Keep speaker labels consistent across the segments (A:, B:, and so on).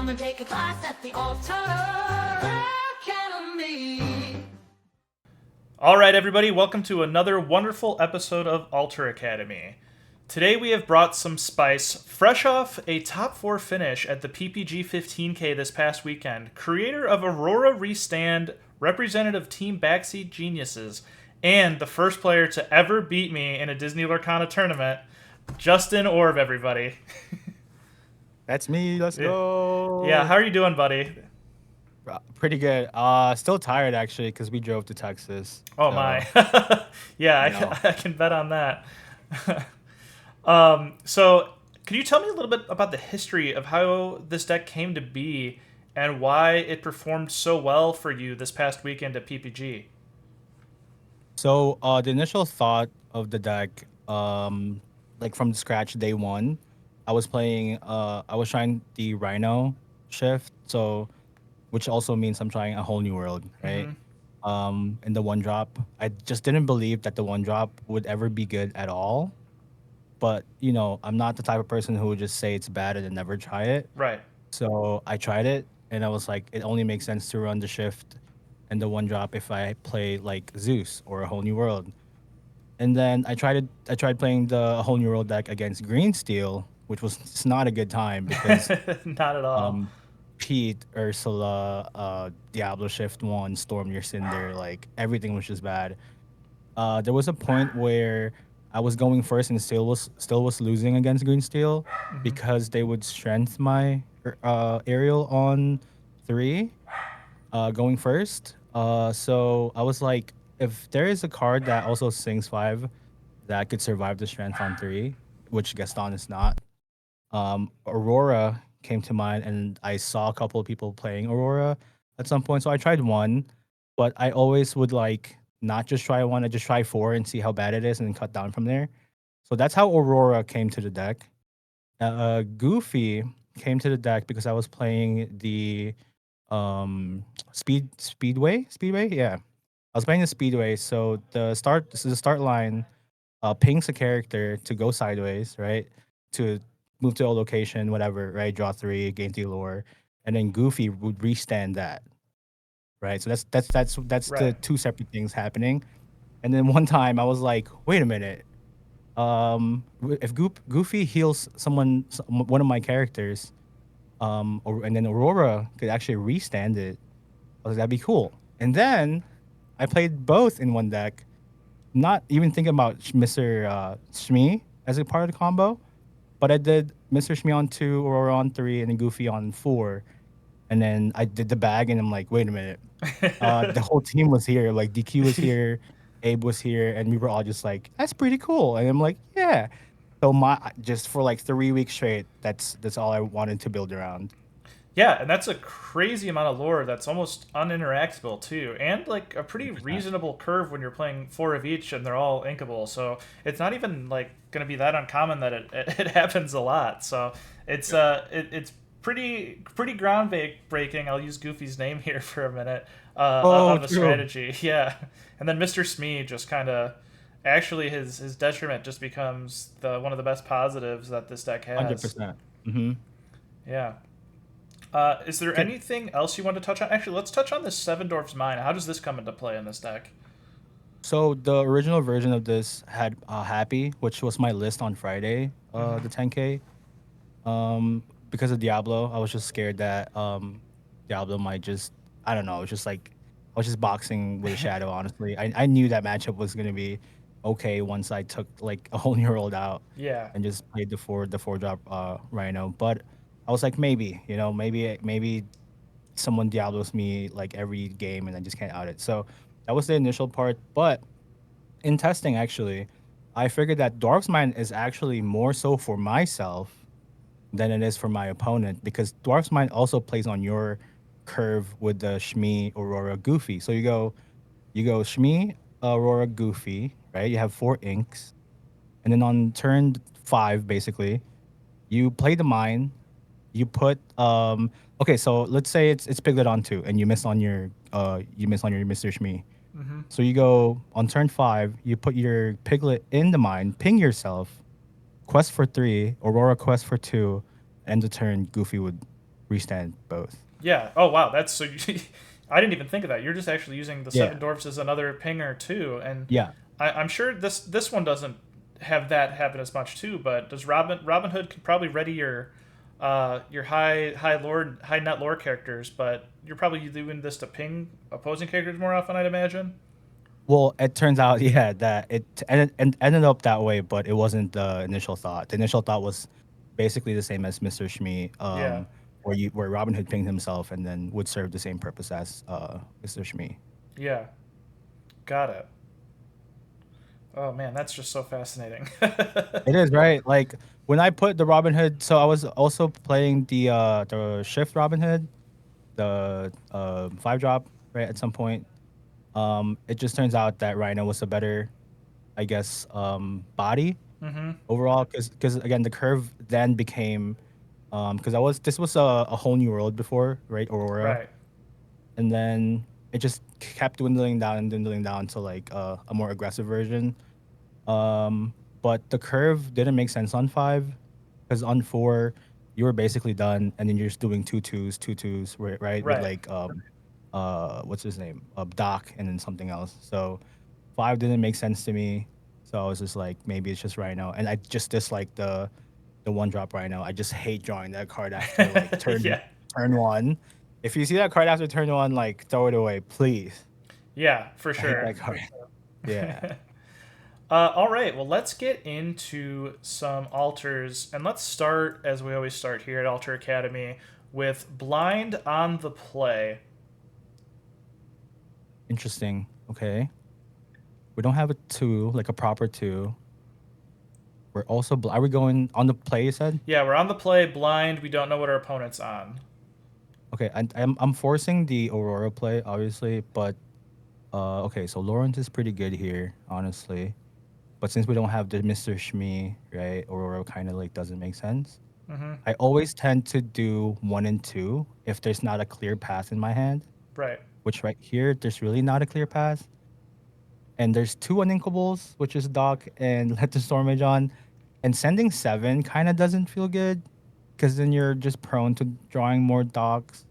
A: Come and take a class at the Alteration Academy.
B: All right, everybody, welcome to another wonderful episode of Alter Academy. Today we have brought some spice, fresh off a top 4 finish at the PPG 15K this past weekend. Creator of Aurora Restand, representative Team Backseat Geniuses, and the first player to ever beat me in a Disney Lorcana tournament, Justine Orbe, everybody.
C: That's me. Let's go.
B: Yeah, how are you doing, buddy?
C: Pretty good. Still tired actually because we drove to Texas.
B: Oh
C: so,
B: my. Yeah,
C: you know.
B: I can bet on that. So, could you tell me a little bit about the history of how this deck came to be and why it performed so well for you this past weekend at PPG?
C: So the initial thought of the deck, like from scratch day one, I was trying the Rhino shift, so which also means I'm trying a whole new world, right? In the one drop, I just didn't believe that the one drop would ever be good at all. But I'm not the type of person who would just say it's bad and then never try it.
B: Right.
C: So I tried it, and I was like, it only makes sense to run the shift and the one drop if I play like Zeus or a whole new world. And then I tried playing the whole new world deck against Green Steel, which was it's not a good time because
B: Not at all.
C: Pete, Ursula, Diablo Shift 1, Storm Your Cinder, like everything was just bad. There was a point where I was going first and still was losing against Green Steel because they would strength my aerial on 3 going first. So I was like, if there is a card that also sinks 5 that could survive the strength on 3, which Gaston is not, Aurora came to mind, and I saw a couple of people playing Aurora at some point. So I tried one, but I always would like not just try one, I just try 4 and see how bad it is and then cut down from there. So that's how Aurora came to the deck. Goofy came to the deck because I was playing the speedway, yeah. I was playing the speedway, so the start line pings a character to go sideways, right? To move to a location, whatever, right? Draw 3, gain 3 lore, and then Goofy would restand that, right? So that's the
B: Right.
C: 2 separate things happening. And then one time I was like, wait a minute, if Goofy heals one of my characters, and then Aurora could actually restand it, I was like, that'd be cool. And then I played both in one deck, not even thinking about Mr. Shmi as a part of the combo, but I did Mr. Shmi on 2, Aurora on 3, and then Goofy on 4. And then I did the bag, and I'm like, wait a minute. The whole team was here. Like, DQ was here, Abe was here, and we were all just like, that's pretty cool. And I'm like, yeah. So just for like 3 weeks straight, that's all I wanted to build around.
B: Yeah, and that's a crazy amount of lore that's almost uninteractable too, and like a pretty
C: 100%.
B: reasonable curve when you're playing 4 of each and they're all inkable. So it's not even like going to be that uncommon that it happens a lot. So it's pretty groundbreaking. I'll use Goofy's name here for a minute of a
C: True.
B: strategy. Yeah, and then Mr. Smee just kind of actually his detriment just becomes the one of the best positives that this deck has.
C: 100%. Mm-hmm.
B: Yeah. Is there anything else you want to touch on? Actually, let's touch on this Seven Dwarfs Mine. How does this come into play in this deck?
C: So the original version of this had Happy, which was my list on Friday, the 10K. Because of Diablo, I was just scared that Diablo might just, I don't know, it's just like, I was just boxing with a shadow, honestly. I knew that matchup was going to be okay once I took like a whole new world out
B: Yeah.
C: and just played the four drop Rhino. But I was like, maybe someone Diablos me like every game and I just can't out it. So that was the initial part. But in testing, actually, I figured that Dwarf's Mine is actually more so for myself than it is for my opponent because Dwarf's Mine also plays on your curve with the Shmi, Aurora, Goofy. So you go Shmi, Aurora, Goofy, right? You have 4 inks. And then on turn 5, basically, you play the mine. You put okay, so let's say it's Piglet on 2 and you miss on your Mr. Shmi. So you go on turn 5, you put your Piglet in the mine, ping yourself, quest for 3, Aurora quest for 2, end the turn, Goofy would restand both.
B: Yeah. Oh wow, that's so. I didn't even think of that. You're just actually using the seven
C: Yeah,
B: dwarfs as another pinger too, and
C: yeah.
B: I'm sure this one doesn't have that happen as much too. But does Robin Hood could probably ready your high net lore characters, but you're probably doing this to ping opposing characters more often, I'd imagine.
C: Well, it turns out, yeah, that ended up that way, but it wasn't the initial thought. The initial thought was basically the same as Mr. Shmi,
B: Yeah.
C: where Robin Hood pinged himself and then would serve the same purpose as Mr. Shmi.
B: Yeah. Got it. Oh man, that's just so fascinating.
C: It is right. Like when I put the Robin Hood, so I was also playing the Shift Robin Hood, the 5 drop right at some point. It just turns out that Rhino was a better, I guess, body
B: Mm-hmm.
C: overall, because again the curve then became, because I was this was a whole new world before, right, Aurora,
B: Right.
C: and then it just kept dwindling down and dwindling down to like a more aggressive version. But the curve didn't make sense on 5, because on 4 you were basically done, and then you're just doing two twos, right, with
B: Right.
C: like what's his name, Doc, and then something else. So 5 didn't make sense to me. So I was just like, maybe it's just Rhino, and I just dislike the 1 drop Rhino. I just hate drawing that card after like
B: Yeah.
C: turn 1. If you see that card after turn 1, like throw it away, please.
B: Yeah, for
C: I hate
B: sure.
C: that card. Yeah.
B: All right, well, let's get into some alters, and let's start as we always start here at Alter Academy with blind on the play.
C: Interesting. Okay. We don't have a 2, like a proper 2. We're also are we going on the play, you said?
B: Yeah, we're on the play blind. We don't know what our opponent's on.
C: Okay, I'm forcing the Aurora play, obviously, but okay, so Lawrence is pretty good here, honestly. But since we don't have the Mr. Shmi, right, Aurora kind of like doesn't make sense.
B: Mm-hmm.
C: I always tend to do 1 and 2 if there's not a clear path in my hand,
B: Right.
C: which right here there's really not a clear path. And there's 2 uninkables, which is Doc and Let the Stormage on. And sending 7 kind of doesn't feel good, because then you're just prone to drawing more Docs.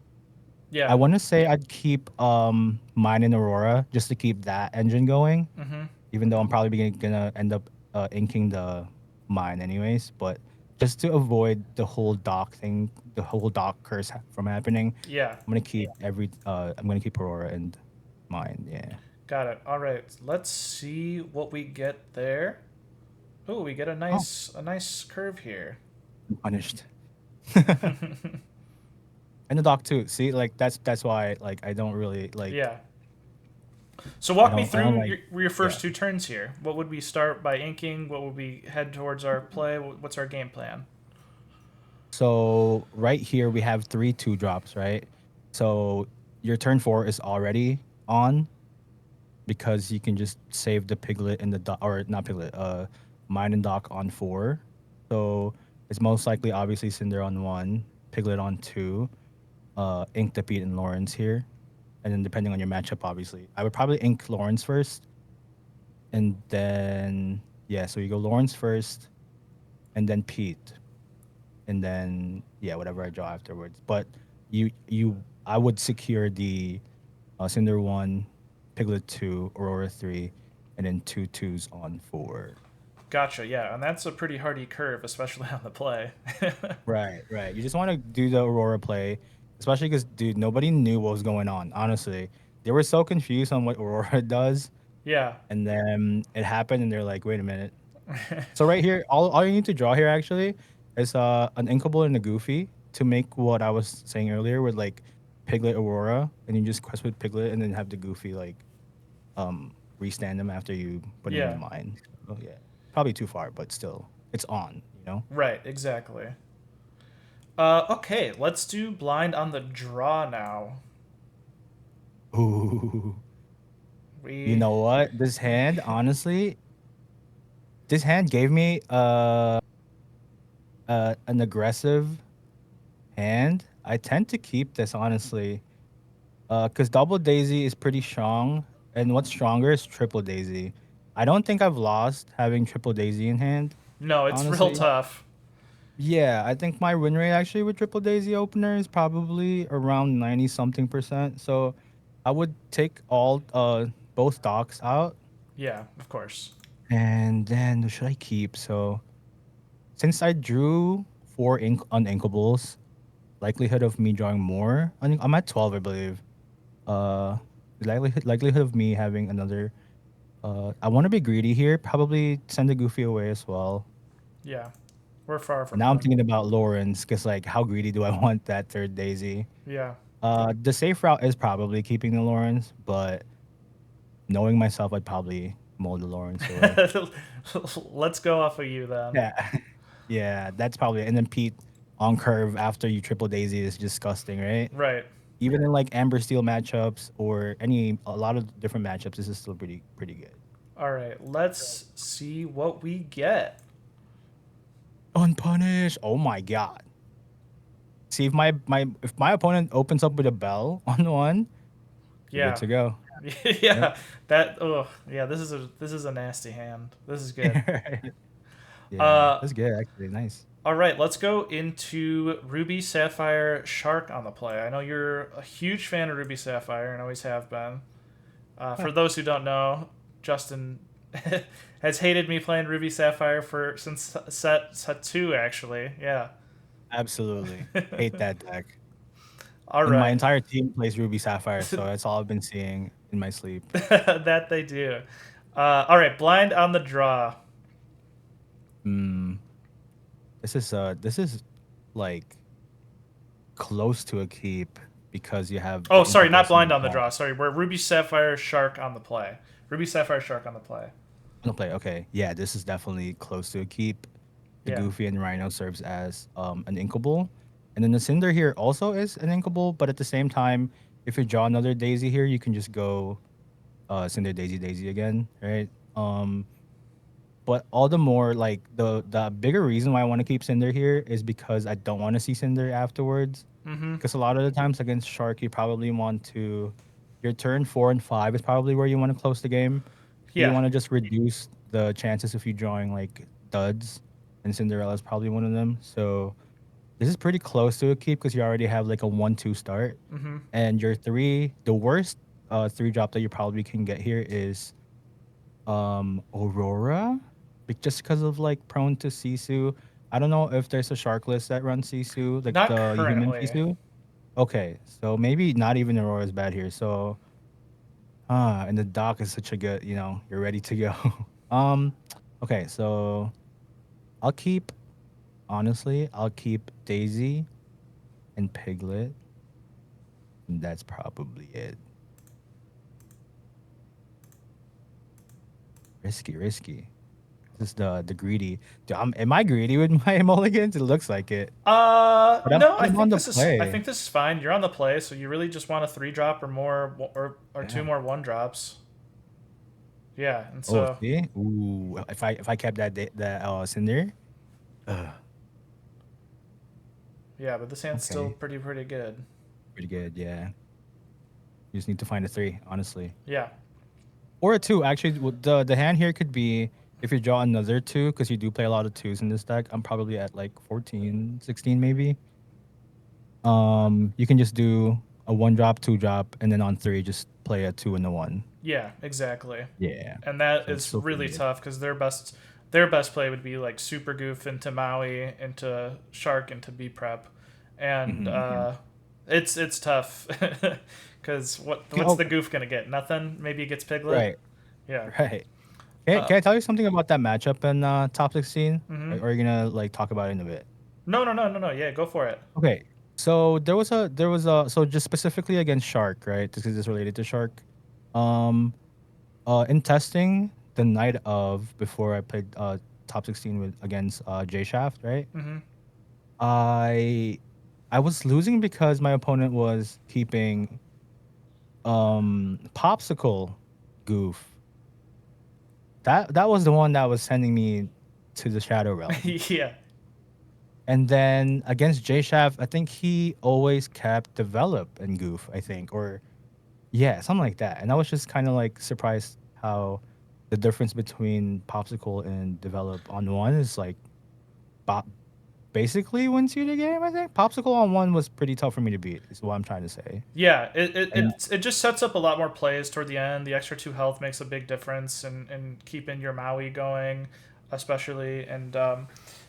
C: I
B: Yeah.
C: want to say I'd keep mine in Aurora just to keep that engine going,
B: Mm-hmm.
C: even though I'm probably gonna end up inking the mine anyways. But just to avoid the whole dock thing, the whole dock curse from happening,
B: Yeah.
C: I'm gonna keep Aurora and mine. Yeah,
B: Got it. All right. Let's see what we get there. Oh, we get
C: oh,
B: a nice curve here.
C: I'm punished. And the dock too. See, like that's why like I don't really like.
B: Yeah. So walk me
C: I don't
B: through
C: like.
B: your
C: Yeah.
B: first 2 turns here. What would we start by inking? What would we head towards our play? What's our game plan?
C: So right here we have 3 2 drops, right? So your turn 4 is already on, because you can just save the piglet in the dock, or not piglet, mine and dock on 4. So it's most likely obviously Cinder on 1, piglet on 2, ink the Pete and Lawrence here, and then depending on your matchup, obviously I would probably ink Lawrence first, and then yeah, so you go Lawrence first, and then Pete, and then yeah, whatever I draw afterwards. But I would secure the Cinder 1, Piglet 2, Aurora 3, and then 2 2s on 4.
B: Gotcha. Yeah, and that's a pretty hardy curve, especially on the play.
C: Right, right. You just want to do the Aurora play, especially because dude, nobody knew what was going on. Honestly, they were so confused on what Aurora does,
B: Yeah.
C: and then it happened, and they're like, "Wait a minute." So right here, all you need to draw here actually is an Inkable and a Goofy to make what I was saying earlier with like Piglet Aurora, and you just quest with Piglet, and then have the Goofy like restand them after you put him in the
B: Yeah.
C: mine. So yeah, probably too far, but still, it's on. You know.
B: Right. Exactly. Okay. Let's do blind on the draw now.
C: Ooh, you
B: We.
C: know what? This hand gave me an aggressive hand. I tend to keep this honestly, because double daisy is pretty strong, and what's stronger is triple daisy. I don't think I've lost having triple daisy in hand,
B: No, it's real
C: honestly.
B: tough.
C: Yeah, I think my win rate actually with Triple Daisy opener is probably around 90 something percent. So I would take all both docks out,
B: Yeah, of course.
C: and then who should I keep? So since I drew four uninkables, likelihood of me drawing more. I'm at 12, I believe. Uh, likelihood of me having another. I want to be greedy here. Probably send the Goofy away as well.
B: Yeah, we're far
C: And
B: from
C: now I'm
B: done.
C: thinking about Lawrence, because like, how greedy do I want that third Daisy?
B: Yeah.
C: The safe route is probably keeping the Lawrence, but knowing myself, I'd probably mold the Lawrence away.
B: Let's go off of you then.
C: Yeah, yeah, that's probably. And then Pete on curve after you triple Daisy is disgusting, right?
B: Right.
C: Even in like Amber Steel matchups or a lot of different matchups, this is still pretty good.
B: All right. Let's see what we get.
C: Unpunished. Oh my god. See, if my opponent opens up with a bell on one, we're good
B: Yeah.
C: to go. Yep.
B: Yeah. That. Oh. Yeah. This is a nasty hand. This is good.
C: Yeah,
B: Uh.
C: that's good actually. Nice.
B: All right. Let's go into Ruby Sapphire Shark on the play. I know you're a huge fan of Ruby Sapphire and always have been. For those who don't know, Justin has hated me playing Ruby Sapphire for since set two. Actually, yeah.
C: Absolutely. Hate that deck.
B: All
C: And my
B: right,
C: entire team plays Ruby Sapphire, so that's all I've been seeing in my sleep.
B: that they do. All right, blind on the draw.
C: Mm, this is like close to a keep because you have
B: Oh,
C: the
B: sorry, not
C: Incubus in
B: blind
C: the
B: on the
C: back.
B: draw. Sorry, we're Ruby Sapphire Shark on the play. Ruby Sapphire Shark on the play.
C: On the play, okay. Yeah, this is definitely close to a keep. The
B: Yeah.
C: Goofy and Rhino serves as an Inkable. And then the Cinder here also is an Inkable, but at the same time, if you draw another Daisy here, you can just go Cinder Daisy Daisy again, right? But all the more like the bigger reason why I want to keep Cinder here is because I don't want to see Cinder afterwards.
B: Mm-hmm.
C: Because a lot of the times against Shark, you probably want to your turn 4 and 5 is probably where you want to close the game. So you
B: Yeah.
C: want to just reduce the chances of you drawing like duds, and Cinderella is probably one of them. So this is pretty close to a keep because you already have like a 1-2 start,
B: Mm-hmm.
C: and your three the worst three drop that you probably can get here is Aurora, just because of like prone to Sisu. I don't know if there's a shark list that runs Sisu, like
B: Not
C: the human
B: currently.
C: Sisu. Okay, so maybe not even Aurora is bad here. So and the dock is such a good, you're ready to go. um, okay, so I'll keep honestly, I'll keep Daisy and Piglet. And that's probably it. Risky. This is the greedy. Am I greedy with my mulligans? It looks like it. But
B: No, I
C: I'm on
B: think
C: the
B: this is. I
C: play.
B: think this is fine. You're on the play, so you really just want a 3 drop or more, or two
C: Yeah.
B: more 1 drops. Yeah, and
C: Oh,
B: so
C: see? Ooh, if I kept that Cinder.
B: yeah, but this hand's still
C: Okay.
B: pretty good.
C: Pretty good, yeah. You just need to find a three, honestly.
B: Yeah.
C: Or a two. Actually, the hand here could be if you draw another two, because you do play a lot of twos in this deck. I'm probably at like 14, 16 maybe. You can just do a 1 drop, 2 drop, and then on three just play a two and a one.
B: Yeah, exactly.
C: Yeah.
B: And that
C: So it's
B: is
C: still pretty
B: really
C: good.
B: tough because their best play would be like Super Goof into Maui into Shark into B Prep, and
C: Mm-hmm.
B: it's tough because what's
C: Oh,
B: the Goof gonna get? Nothing. Maybe he gets Piglet.
C: right,
B: Yeah.
C: right. Can I tell you something about that matchup in top 16?
B: Mm-hmm.
C: Or are you gonna like talk about it in a bit?
B: No. Yeah, go for it.
C: Okay. So there was a so just specifically against Shark, right? This is related to Shark. Um, in testing the night of before I played top 16 with against J Shaft, right?
B: Mm-hmm.
C: I I was losing because my opponent was keeping popsicle goof. That was the one that was sending me to the shadow realm.
B: Yeah.
C: And then against J Shaft, I think he always kept develop and goof, I think, or yeah, something like that. And I was just kind of like surprised how the difference between popsicle and develop on one is like bo- basically wins you the game. I think Popsicle on 1 was pretty tough for me to beat. Is what I'm trying to say.
B: Yeah, it, it,
C: And
B: it, it just sets up a lot more plays toward the end. The extra 2 health makes a big difference in keeping your Maui going, especially. And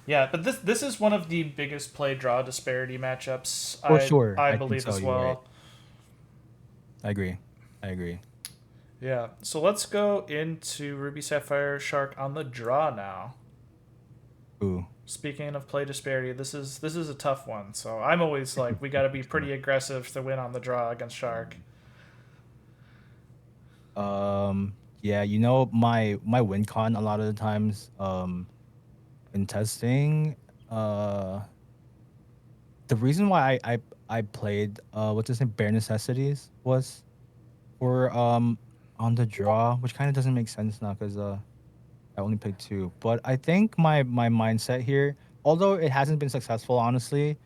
B: yeah, but this is one of the biggest play draw disparity matchups,
C: for sure,
B: I
C: I think
B: believe
C: so.
B: as
C: You're right.
B: well.
C: I agree. I agree.
B: Yeah, so let's go into Ruby Sapphire Shark on the draw now.
C: Ooh.
B: Speaking of play disparity, this is a tough one. So I'm always like, we got to be pretty aggressive to win on the draw against Shark.
C: Yeah, you know my win con a lot of the times in testing, uh the reason why I played what's his name, Bare Necessities, was for on the draw, which kind of doesn't make sense now because I only played two. But I think my mindset here, although it hasn't been successful honestly,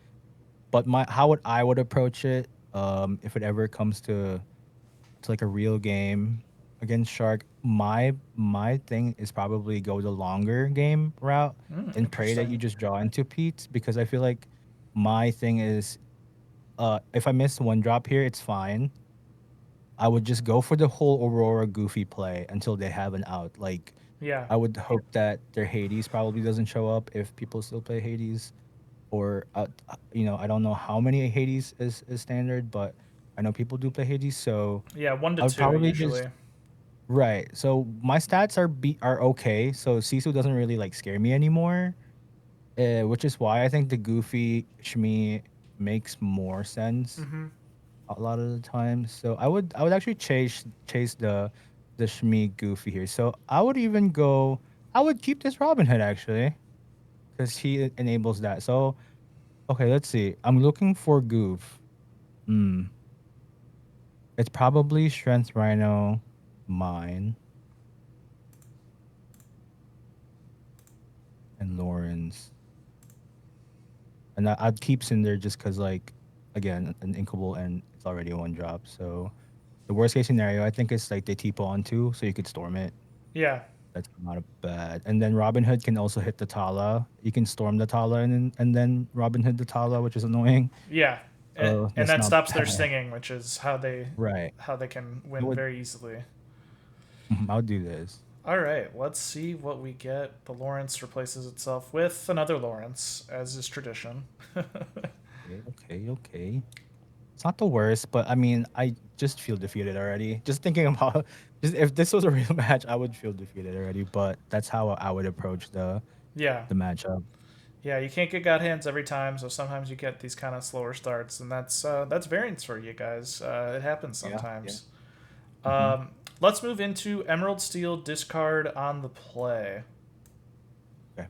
C: but my how would I would approach it if it ever comes to like a real game against Shark, my thing is probably go the longer game route and pray that you
B: Interesting.
C: just draw into Pete's, because I feel like my thing is if I miss one drop here, it's fine. I would just go for the whole Aurora Goofy play until they have an out. Like
B: Yeah.
C: I would hope that their Hades probably doesn't show up if people still play Hades, or I don't know how many Hades is standard, but I know people do play Hades, so
B: Yeah, one to
C: I would
B: two
C: probably just
B: usually.
C: right. So my stats are okay. So Sisu doesn't really like scare me anymore, which is why I think the Goofy Shmi makes more sense a lot of the time. So I would actually chase the Shmi Goofy here. So I would even go. I would keep this Robin Hood actually, because he enables that. So okay, let's see. I'm looking for Goof. Hmm. It's probably Strength Rhino, mine, and Lawrence. And I'd keep Cinder just because, like, again, an inkable and it's already a one drop. So the worst case scenario, I think, is like they TPO on two, so you could storm it.
B: Yeah.
C: That's not a bad. And then Robin Hood can also hit the Tala. You can storm the Tala and then Robin Hood the Tala, which is annoying.
B: Yeah. And,
C: So
B: and
C: that's
B: that
C: not
B: stops their
C: bad.
B: stinging, which is how they
C: Right.
B: how they can
C: I
B: win
C: would.
B: very easily.
C: I'll do this.
B: All right, let's see what we get. The Lawrence replaces itself with another Lawrence, as is tradition.
C: Okay. Okay. Okay. It's not the worst, but I mean, I just feel defeated already. Just thinking about, just if this was a real match, I would feel defeated already. But that's how I would approach
B: Yeah.
C: the matchup.
B: Yeah, you can't get God hands every time, so sometimes you get these kind of slower starts, and that's variance for you guys. It happens
C: Yeah. Yeah.
B: sometimes.
C: Hmm.
B: Let's move into Emerald Steel discard on the play.
C: Okay.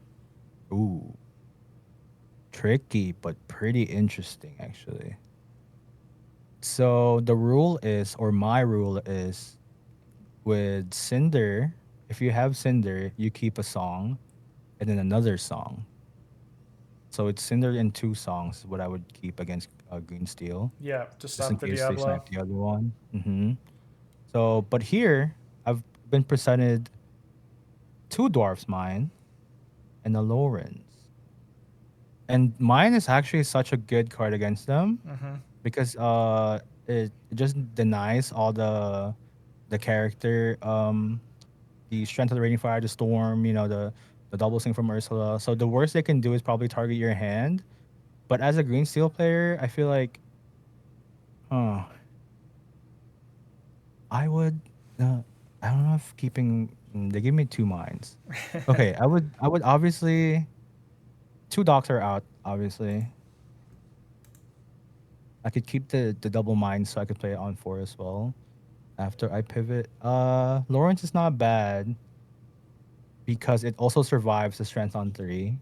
C: Ooh, tricky, but pretty interesting actually. So the rule is, or my rule is, with Cinder, if you have Cinder, you keep a song and then another song. So it's Cinder and two songs is what I would keep against Green Steel,
B: Yeah, to
C: just in
B: stop the
C: case they
B: Diablo.
C: snipe the other one. So, but here I've been presented two Dwarfs Mine and a Lawrence, and mine is actually such a good card against them because it just denies all the character the Strength of the Raging Fire, the Storm, the double swing from Ursula. So the worst they can do is probably target your hand. But as a Green Steel player, I feel like, huh, I would. I don't know if keeping. They give me two mines. Okay, I would obviously, two docks are out. Obviously, I could keep the double mine so I could play it on four as well. After I pivot, Lawrence is not bad because it also survives the strength on three.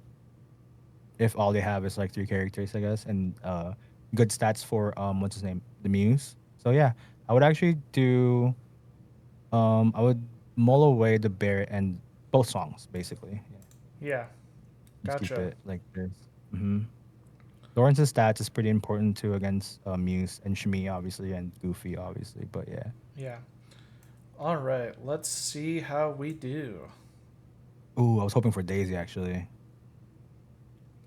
C: If all they have is like three characters, I guess, and good stats for what's his name, the Muse. So yeah, I would actually do. I would mull away the bear and both songs basically. Yeah,
B: Yeah,
C: just keep
B: gotcha.
C: it like this. Mm-hmm. Lawrence's stats is pretty important too against Muse and Shmi obviously and Goofy obviously. But yeah.
B: Yeah. All right, let's see how we do.
C: Ooh, I was hoping for Daisy actually.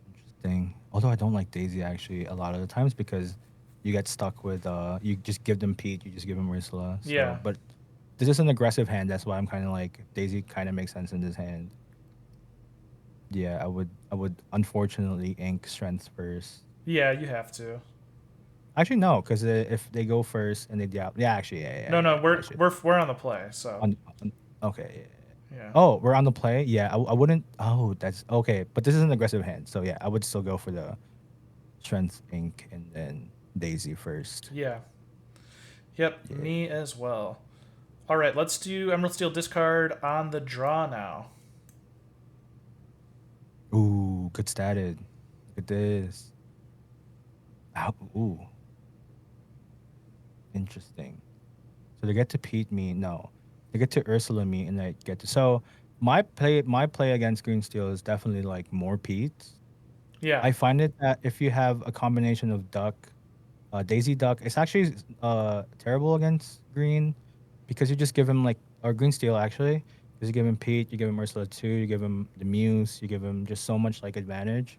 C: Interesting. Although I don't like Daisy actually a lot of the times because you get stuck with you just give them Pete, you just give them Ursula. So,
B: Yeah.
C: but this is an aggressive hand. That's why I'm kind of like Daisy. Kind of makes sense in this hand. Yeah, I would unfortunately ink strength first.
B: Yeah, you have to.
C: Actually, no, because if they go first and they yeah, actually,
B: No, no,
C: I should.
B: we're on the play, so
C: On, okay. Yeah.
B: yeah.
C: Oh, we're on the play. Yeah, I wouldn't. Oh, that's okay. But this is an aggressive hand, so yeah, I would still go for the strength ink and then Daisy first.
B: Yeah. Yep,
C: Yeah.
B: me as well. All right, let's do Emerald Steel discard on the draw now.
C: Ooh, good statted. Look at this. Ooh, interesting. So they get to Pete me. No, they get to Ursula me, and I get to. So my play against Green Steel is definitely like more Pete's.
B: Yeah.
C: I find it that if you have a combination of Duck, Daisy Duck, it's actually terrible against Green because you just give him like or Green Steel actually. Because you give him Pete, you give him Ursula too, you give him the Muse, you give him just so much like advantage.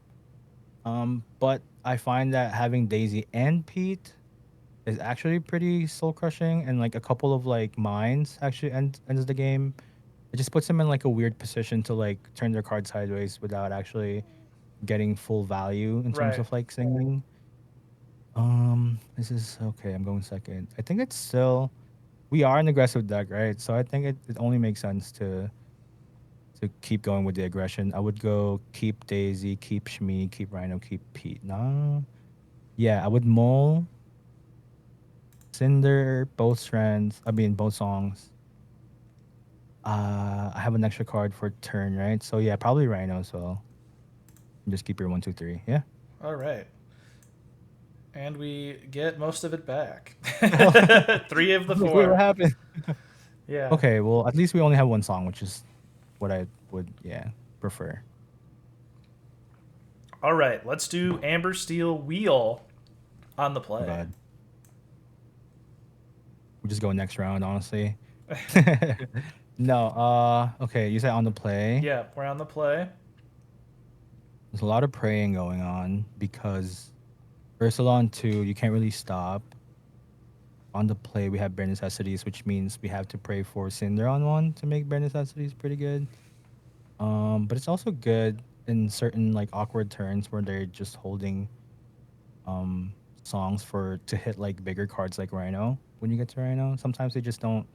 C: But I find that having Daisy and Pete is actually pretty soul crushing, and like a couple of like mines actually ends the game. It just puts them in like a weird position to like turn their card sideways without actually getting full value in terms
B: Right.
C: of like singing. This is okay. I'm going second. I think it's still we are an aggressive deck, right? So I think it only makes sense to keep going with the aggression. I would go keep Daisy, keep Shmi, keep Rhino, keep Pete. No, yeah, I would mull Cinder, both strands. I mean, both songs. I have an extra card for turn, right? So yeah, probably Rhino as well. Just keep your 1, 2, 3. Yeah.
B: All right. And we get most of it back. 3 of the
C: Wait, what
B: 4.
C: happened?
B: Yeah.
C: Okay, well, at least we only have one song, which is what I would, yeah, prefer.
B: All right, let's do Amber Steel Wheel on the
C: Oh
B: play.
C: God, we just go next round, honestly. No, okay, you said on the play.
B: Yeah, we're on the play.
C: There's a lot of praying going on because Ursula on 2, you can't really stop. On the play, we have bare necessities, which means we have to pray for Cinder on 1 to make bare necessities pretty good. But it's also good in certain like awkward turns where they're just holding um songs for to hit like bigger cards like Rhino. When you get to Rhino, sometimes they just don't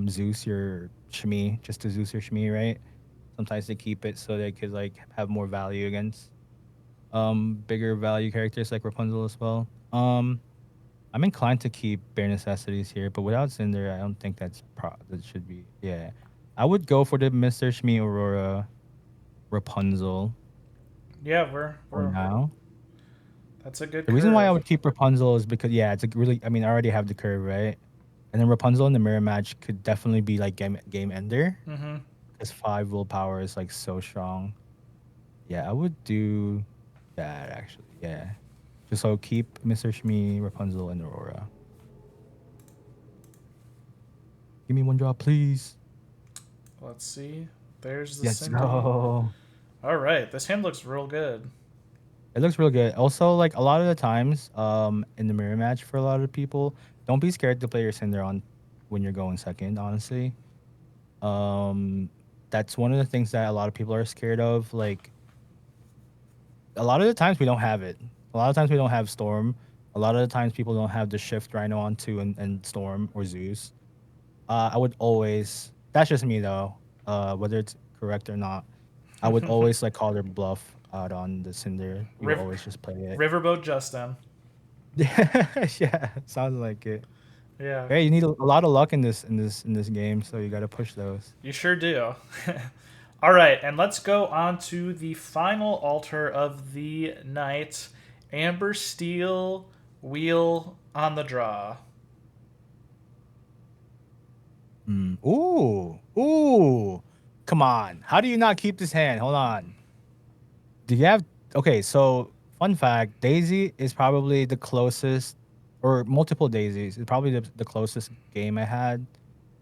C: Zeus your Shmi just to Zeus your Shmi, right? Sometimes they keep it so they could like have more value against bigger value characters like Rapunzel as well. I'm inclined to keep bare necessities here, but without Cinder, I don't think that should be. Yeah, I would go for the Mr. Shmi Aurora Rapunzel
B: Yeah, we're
C: for
B: we're
C: now.
B: that's a good
C: The reason why I
B: curve.
C: would keep Rapunzel is because yeah, it's a really. I mean, I already have the curve right, and then Rapunzel in the mirror match could definitely be like game ender
B: Mm-hmm.
C: because 5 willpower is like so strong. Yeah, I would do that actually. Yeah, just so keep Mr. Shmi, Rapunzel, and Aurora. Give me one drop, please.
B: Let's see. There's the
C: Let's
B: Cindy.
C: go.
B: All right, this hand looks real good.
C: It looks real good. Also, like a lot of the times, in the mirror match for a lot of people, don't be scared to play your Cinder on when you're going second. Honestly, um, that's one of the things that a lot of people are scared of. Like a lot of the times we don't have it. A lot of times we don't have Storm. A lot of the times people don't have the shift Rhino onto and Storm or Zeus. I would always. That's just me though. Whether it's correct or not, I would always like call their bluff out on the Cinder. You would
B: River,
C: always just play it.
B: Riverboat Justin.
C: Yeah, sounds like it.
B: Yeah,
C: Hey, you need a lot of luck in this game, so you got to push those.
B: you sure do. All right, and let's go on to the final altar of the night. Amber Steel Wheel on the draw.
C: Ooh, ooh, come on! How do you not keep this hand? Hold on. Do you have? Okay, so fun fact: Daisy is probably the closest, or multiple Daisies is probably the closest game I had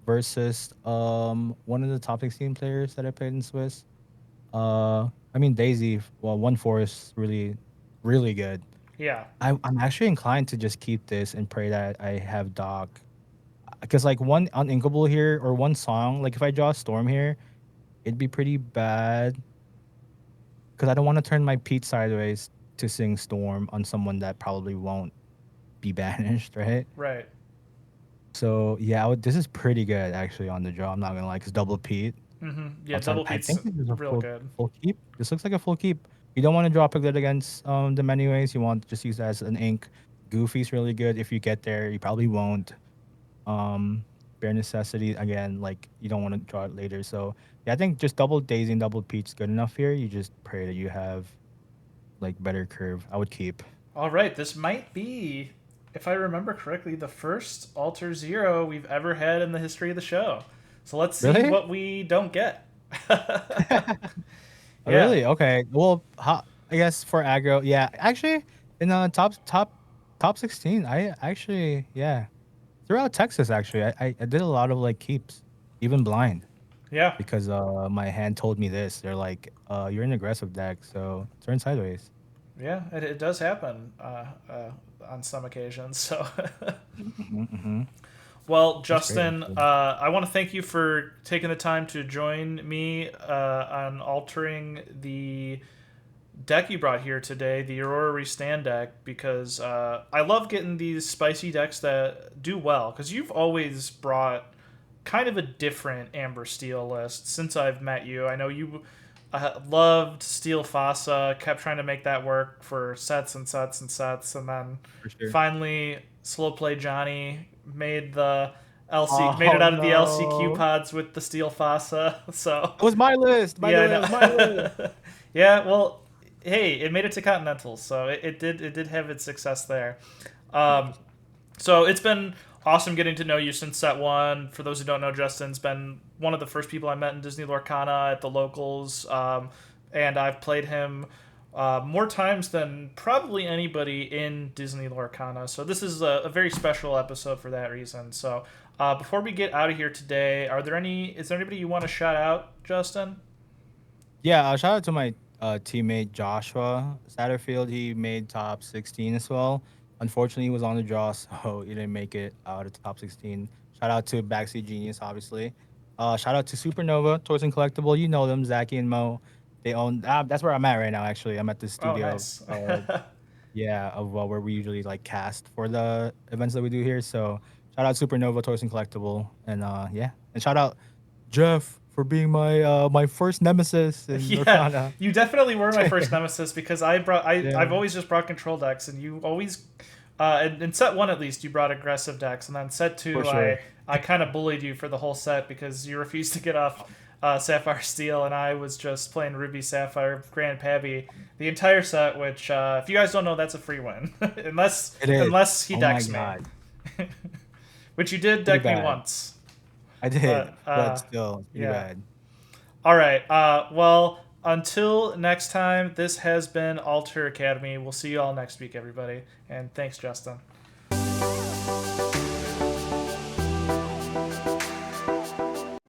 C: versus one of the top 16 players that I played in Swiss. I mean, Daisy, well, 1/4 is really, really good.
B: Yeah.
C: I'm actually inclined to just keep this and pray that I have Doc. Because, like, one Uninkable here or one song, like, if I draw Storm here, it'd be pretty bad. Because I don't want to turn my Pete sideways to sing Storm on someone that probably won't be banished, right?
B: Right.
C: So, yeah, this is pretty good, actually, on the draw. I'm not going to lie, because double Pete.
B: Yeah,
C: Outside,
B: double
C: I
B: Pete's
C: think this is a
B: real good.
C: full keep. This looks like a full keep. You don't want to draw Piglet against them anyways. You want to just use that as an ink. Goofy's really good. If you get there, you probably won't. Bare necessity again, like you don't want to draw it later. So yeah, I think just double Daisy and double Peach is good enough here. You just pray that you have like better curve. I would keep.
B: All right, this might be, if I remember correctly, the first Alter Zero we've ever had in the history of the show. So let's see
C: Really?
B: what we don't get.
C: Oh,
B: Yeah.
C: really? Okay. Well, I guess for aggro, yeah. Actually, in top 16, I actually yeah. Throughout Texas, actually, I did a lot of like keeps, even blind,
B: Yeah.
C: because my hand told me this. They're like, you're an aggressive deck, so turn sideways.
B: Yeah, it does happen on some occasions. So,
C: Mm-hmm.
B: well,
C: That's great,
B: Justin,
C: actually.
B: I want to thank you for taking the time to join me on altering the deck you brought here today, the Aurora Restand deck, because I love getting these spicy decks that do well. Because you've always brought kind of a different Amber Steel list since I've met you. I know you loved Steel Fossa, kept trying to make that work for sets and sets and sets, and then
C: For sure.
B: finally Slow Play Johnny made the made
C: Oh
B: it out of the LCQ
C: no!
B: pods with the Steel Fossa. So
C: It was my list. By the
B: yeah,
C: way, it was my list.
B: I know. Yeah, well, hey, it made it to Continentals, so it did have its success there. Um,
C: 100%.
B: so it's been awesome getting to know you since set one. For those who don't know, Justin's been one of the first people I met in Disney Lorcana at the locals, and I've played him more times than probably anybody in Disney Lorcana. So this is a very special episode for that reason. So before we get out of here today, is there anybody you want to shout out, Justin?
C: Yeah, shout out to my teammate Joshua Satterfield. He made top 16 as well. Unfortunately, he was on the draw, so he didn't make it out of top 16. Shout out to Backseat Genius, obviously. Shout out to Supernova, Toys and Collectible. You know them, Zachy and Mo. They own. That's where I'm at right now. Actually, I'm at the
B: Oh,
C: studio.
B: nice.
C: Yeah, of where we usually like cast for the events that we do here. So shout out Supernova, Toys and Collectible, and yeah, and shout out Jeff for being my first nemesis in
B: Yeah,
C: Lorcana.
B: you definitely were my first nemesis because I've
C: Yeah,
B: always just brought control decks, and you always in set one at least you brought aggressive decks, and then set
C: for
B: two
C: sure.
B: I kind of bullied you for the whole set because you refused to get off Sapphire Steel, and I was just playing Ruby Sapphire Grand Pabby the entire set. Which if you guys don't know, that's a free win unless
C: It is.
B: unless he
C: Oh my
B: decks me,
C: god,
B: which you did
C: pretty
B: deck me
C: bad.
B: once,
C: I did,
B: but
C: but still, it's pretty
B: yeah.
C: bad.
B: All right. Well, until next time, this has been Alter Academy. We'll see you all next week, everybody. And thanks, Justin.